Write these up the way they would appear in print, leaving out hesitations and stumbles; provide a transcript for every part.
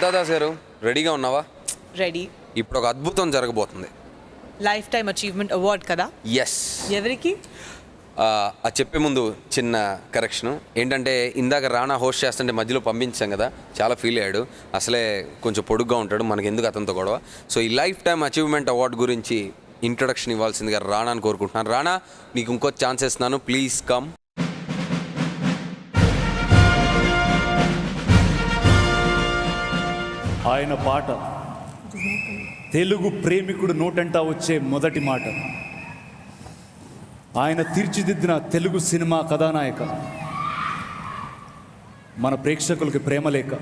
దాదాస్ గారు రెడీగా ఉన్నావా? రెడీ. ఇప్పుడు ఒక అద్భుతం జరగబోతుంది. లైఫ్ టైమ్ అచీవ్మెంట్ అవార్డ్ కదా? ఎస్. ఎవరికి? అది చెప్పే ముందు చిన్న కరెక్షన్ ఏంటంటే, ఇందాక రానా హోస్ట్ చేస్తుంటే మధ్యలో పంపించాం కదా, చాలా ఫీల్ అయ్యాడు. అసలే కొంచెం పొడుగ్గా ఉంటాడు, మనకి ఎందుకు అతనితో గొడవ. సో ఈ లైఫ్ టైమ్ అచీవ్మెంట్ అవార్డు గురించి ఇంట్రొడక్షన్ ఇవ్వాల్సిందిగా రానాని కోరుకుంటున్నాను. రానా, నీకు ఇంకో ఛాన్స్ ఇస్తున్నాను, ప్లీజ్ కమ్. ఆయన పాట తెలుగు ప్రేమికుడు నోటంట వచ్చే మొదటి మాట. ఆయన తీర్చిదిద్దిన తెలుగు సినిమా కథానాయక, మన ప్రేక్షకులకి ప్రేమలేక.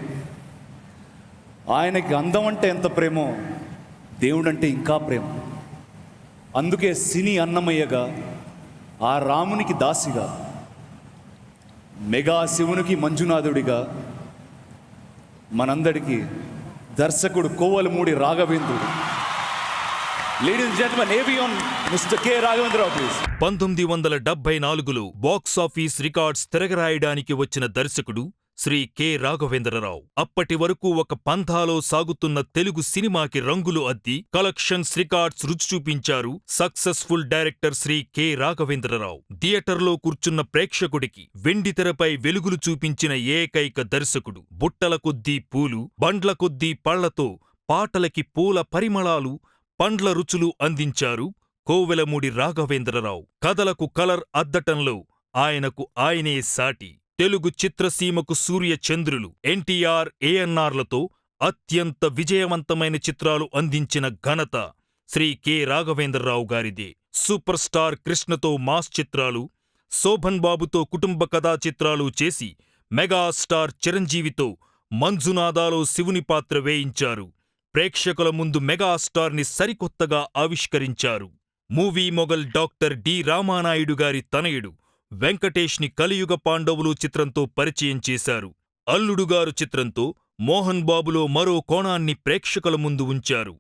ఆయనకి అందం అంటే ఎంత ప్రేమో, దేవుడంటే ఇంకా ప్రేమ. అందుకే సినీ అన్నమయ్యగా, ఆ రామునికి దాసిగా, మెగా శివునికి మంజునాథుడిగా, మనందరికీ దర్శకుడు కోవలమూడి రాఘవేంద్రుడు. లేడీస్ అండ్ జెంట్మెన్, ఏవియాన్ మిస్టర్ కె రాఘవేంద్రరావు ప్లీజ్. 1974లో బాక్సాఫీస్ రికార్డ్స్ తిరగరాయడానికి వచ్చిన దర్శకుడు శ్రీ కె రాఘవేంద్రరావు. అప్పటి వరకు ఒక పంథాలో సాగుతున్న తెలుగు సినిమాకి రంగులు అద్ది కలెక్షన్స్ రికార్డ్స్ రుచి చూపించారు successful director Shri K Raghavendra Rao. థియేటర్లో కూర్చున్న ప్రేక్షకుడికి వెండితెరపై వెలుగులు చూపించిన ఏకైక దర్శకుడు. బుట్టల కొద్దీ పూలు, బండ్ల కొద్దీ పళ్లతో పాటలకి పూల పరిమళాలు, పండ్ల రుచులు అందించారు కోవెలమూడి రాఘవేంద్రరావు. కథలకు కలర్ అద్దటంలో ఆయనకు ఆయనే సాటి. తెలుగు చిత్రసీమకు సూర్య చంద్రులు ఎన్టీఆర్, ఏఎన్నార్లతో అత్యంత విజయవంతమైన చిత్రాలు అందించిన ఘనత శ్రీ కె రాఘవేంద్రరావు గారిదే. సూపర్ స్టార్ కృష్ణతో మాస్ చిత్రాలు, శోభన్ బాబుతో కుటుంబ కథా చిత్రాలు చేసి మెగాస్టార్ చిరంజీవితో మంజునాథాలో శివుని పాత్ర వేయించారు. ప్రేక్షకుల ముందు మెగాస్టార్ని సరికొత్తగా ఆవిష్కరించారు. Movie mogul doctor D Ramanaidu గారి తనయుడు వెంకటేష్ని కలియుగ పాండవులు చిత్రంతో పరిచయం చేశారు. అల్లుడుగారు చిత్రంతో మోహన్ బాబులో మరో కోణాన్ని ప్రేక్షకుల ముందు ఉంచారు.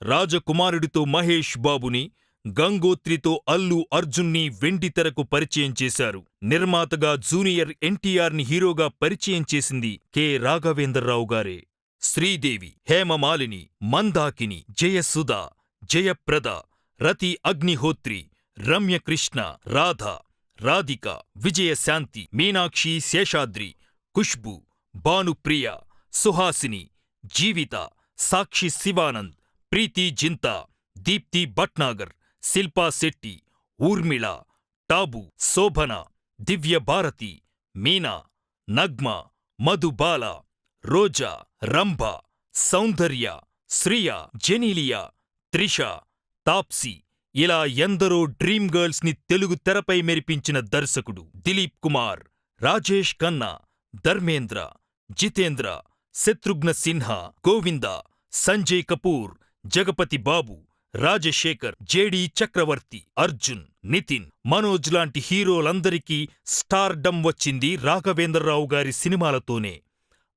రాజకుమారుడితో మహేష్ బాబుని, గంగోత్రితో అల్లు అర్జున్ని వెండితెరకు పరిచయం చేశారు. నిర్మాతగా జూనియర్ ఎన్టీఆర్ని హీరోగా పరిచయం చేసింది కె రాఘవేంద్రరావు గారే. శ్రీదేవి, హేమమాలిని, మందాకిని, జయసుధ, జయప్రద, రతి అగ్నిహోత్రి, రమ్యకృష్ణ, రాధ, రాధిక, విజయశాంతి, మీనాక్షి, శేషాద్రి, ఖుష్బు, భానుప్రియ, సుహాసిని, జీవిత, సాక్షి శివానంద్, ప్రీతి జింతా, దీప్తి భట్నాగర్, శిల్పా శెట్టి, ఊర్మిళ, టాబు, శోభన, దివ్యభారతి, మీనా, నగ్మ, మధుబాల, రోజా, రంభ, సౌందర్య, శ్రియ, జెనీలియా, త్రిష, తాప్సీ, ఇలా ఎందరో డ్రీమ్ గర్ల్స్ ని తెలుగు తెరపై మెరిపించిన దర్శకుడు. దిలీప్ కుమార్, రాజేష్ ఖన్నా, ధర్మేంద్ర, జితేంద్ర, శత్రుఘ్న సిన్హా, గోవింద, సంజయ్ కపూర్, జగపతి బాబు, రాజశేఖర్, జేడి చక్రవర్తి, అర్జున్, నితిన్, మనోజ్ లాంటి హీరోలందరికీ స్టార్డమ్ వచ్చింది రాఘవేంద్రరావు గారి సినిమాలతోనే.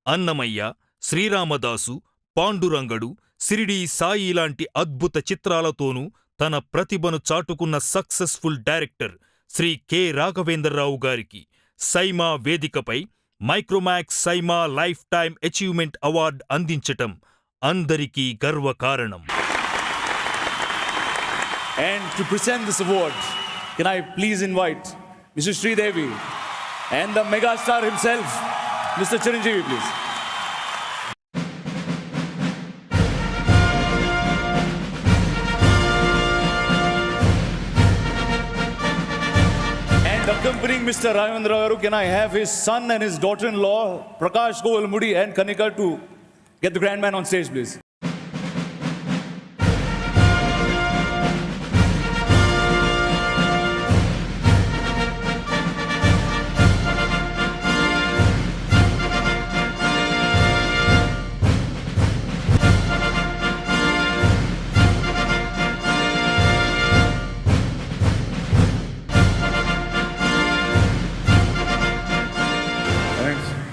అన్నమయ్య, శ్రీరామదాసు, పాండురంగడు, సిరిడి సాయి లాంటి అద్భుత చిత్రాలతోనూ తన ప్రతిభను చాటుకున్న successful director Shri K Raghavendra Rao గారికి సైమా వేదికపై Micromax SIIMA lifetime achievement award అందించటం అందరికీ గర్వకారణం. And to present this award, can I please invite Mrs. Sridevi and the megastar himself, Mr. Chiranjeevi, please. And accompanying Mr. Ravindra Garu, can I have his son and his daughter-in-law, Prakash Kovalmudi and Kanika, to get the grand man on stage, please.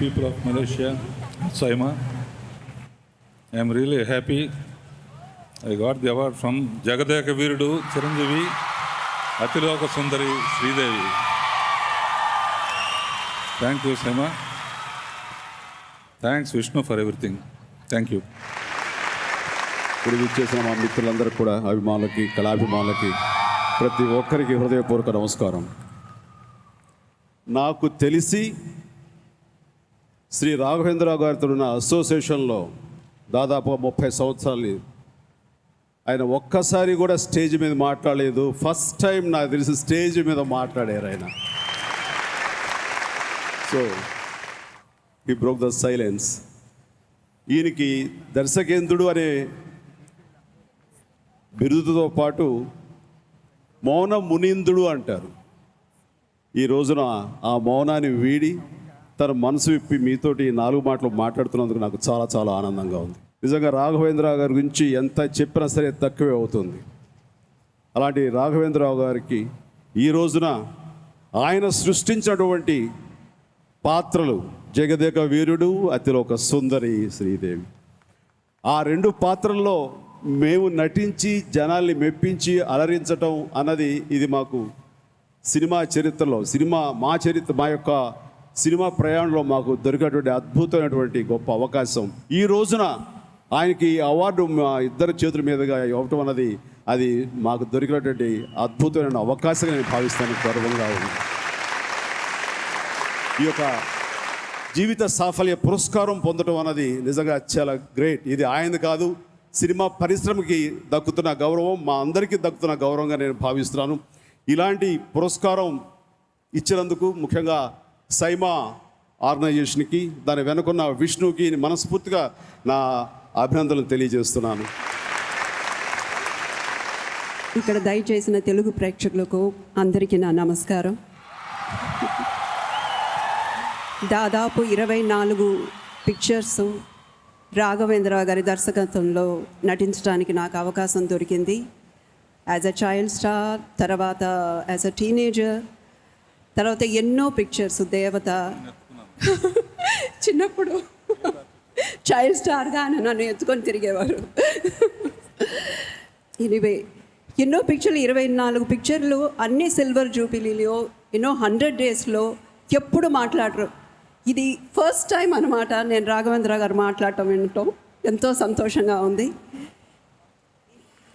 People of Malaysia, Saima, I am really happy. I got the award from Jagadeka Veerudu, Chiranjeevi, Atiloka Sundari, Sridevi. Thank you, Saima. Thanks, Vishnu, for everything. Thank you. ఇప్పుడు విచ్చేసిన మా మిత్రులందరికీ కూడా, అభిమానులకి, కళాభిమానులకి, ప్రతి ఒక్కరికి హృదయపూర్వక నమస్కారం. నాకు తెలిసి శ్రీ రాఘవేంద్రరావు గారితో ఉన్న అసోసియేషన్లో దాదాపు 30 సంవత్సరాలు ఆయన ఒక్కసారి కూడా స్టేజ్ మీద మాట్లాడలేదు. ఫస్ట్ టైం నాకు తెలిసి స్టేజ్ మీద మాట్లాడారు ఆయన. So he broke the silence. ఈయనకి దర్శకేంద్రుడు అనే బిరుదుతో పాటు మౌన మునీంద్రుడు అంటారు. ఈ రోజున ఆ మౌనాన్ని వీడి తన మనసు విప్పి మీతోటి 4 మాటలు మాట్లాడుతున్నందుకు నాకు చాలా చాలా ఆనందంగా ఉంది. నిజంగా రాఘవేంద్రరావు గారి గురించి ఎంత చెప్పినా సరే తక్కువే అవుతుంది. అలాంటి రాఘవేంద్రరావు గారికి ఈ రోజున ఆయన సృష్టించినటువంటి పాత్రలు జగదేక వీరుడు, అతిలోక సుందరి శ్రీదేవి. ఆ 2 పాత్రల్లో మేము నటించి జనాల్ని మెప్పించి అలరించటం అన్నది ఇది మాకు సినిమా చరిత్రలో మా యొక్క సినిమా ప్రయాణంలో మాకు దొరికినటువంటి అద్భుతమైనటువంటి గొప్ప అవకాశం. ఈ రోజున ఆయనకి అవార్డు మా ఇద్దరు చేతుల మీదుగా ఇవ్వటం అన్నది అది మాకు దొరికినటువంటి అద్భుతమైన అవకాశంగా నేను భావిస్తాను. గర్వంగా ఉంది. ఈ యొక్క జీవిత సాఫల్య పురస్కారం పొందడం అన్నది నిజంగా చాలా గ్రేట్. ఇది ఆయనది కాదు, సినిమా పరిశ్రమకి దక్కుతున్న గౌరవం, మా అందరికీ దక్కుతున్న గౌరవంగా నేను భావిస్తున్నాను. ఇలాంటి పురస్కారం ఇచ్చినందుకు ముఖ్యంగా సైమా ఆర్గనైజేషన్కి, దాని వెనుకున్న విష్ణుకి మనస్ఫూర్తిగా నా అభినందనలు తెలియజేస్తున్నాను. ఇక్కడ దయచేసిన తెలుగు ప్రేక్షకులకు అందరికీ నా నమస్కారం. దాదాపు 24 పిక్చర్స్ రాఘవేంద్రరావు గారి దర్శకత్వంలో నటించడానికి నాకు అవకాశం దొరికింది. యాజ్ అ చైల్డ్ స్టార్, తర్వాత యాజ్ అ టీనేజర్, తర్వాత ఎన్నో పిక్చర్స్. దేవత చిన్నప్పుడు చైల్డ్ స్టార్గా నన్ను ఎత్తుకొని తిరిగేవారు. ఎనీవే ఎన్నో పిక్చర్లు, 24 పిక్చర్లు, అన్ని సిల్వర్ జూబిలీలో, ఎన్నో 100 డేస్లో ఎప్పుడు మాట్లాడరు. ఇది ఫస్ట్ టైం అనమాట నేను రాఘవేంద్రరావు గారు మాట్లాడటం వినటం. ఎంతో సంతోషంగా ఉంది.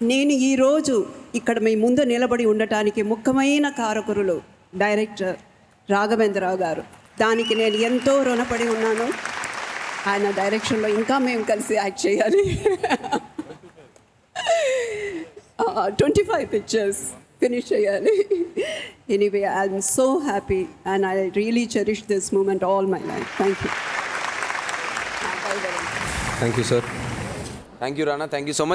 నేను ఈరోజు ఇక్కడ మీ ముందు నిలబడి ఉండటానికి ముఖ్యమైన కారకులు డైరెక్టర్ రాఘవేంద్రరావు గారు. దానికి నేను ఎంతో రుణపడి ఉన్నాను. ఆయన డైరెక్షన్లో ఇంకా మేము కలిసి యాక్ట్ చేయాలి. 25 పిక్చర్స్ ఫినిష్ చేయాలి. Anyway I'm so happy and I really cherish this moment all my life. Thank you. Thank you sir. Thank you Rana. Thank you so much.